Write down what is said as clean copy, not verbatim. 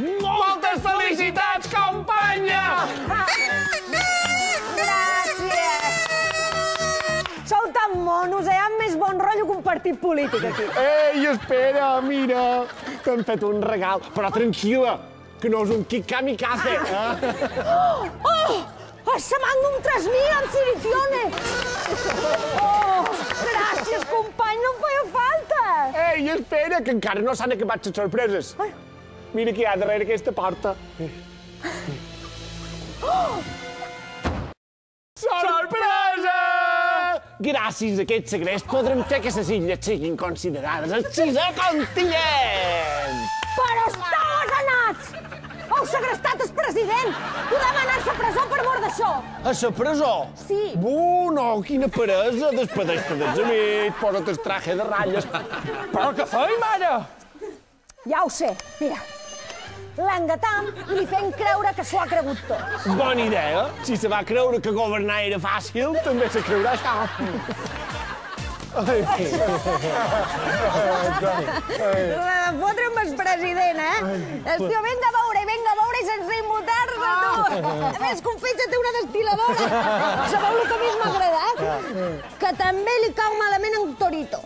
Moltes felicitats, companya! Gràcies! Sou tan monos, hi ha més bon rotllo que un partit polític aquí. Ei, espera, mira, t'hem fet un regal. Però tranquil·la, que no és un kit kamikaze. Oh! ¡Ese Magnum 3000 amb silizione! Oh, gràcies, company, no em feia falta! Ei, espera, que encara no s'han acabat les sorpreses. Mira què hi ha darrere aquesta porta. Sorpresa! Gràcies a aquest segrest podrem fer que les illes siguin considerades el 6è continent! Però esteu asenats! Heu segrestat el president! Podem anar a la presó per mort d'això! A la presó? Sí. No, quina peresa! Despedeix-te dels amics, posa't el traje de ratlles. Però què feim, ara? Ja ho sé, mira. L'engatam i li fem creure que s'ho ha cregut tot. Bona idea. Si se va creure que governar era fàcil, també se creurà això. Fotre amb el president, eh? El tio, vinga a veure i sense immutar-se, tu! A més, confitxa té una destil·ladora. Sabeu el que més m'ha agradat? Que també li cau malament en Torito.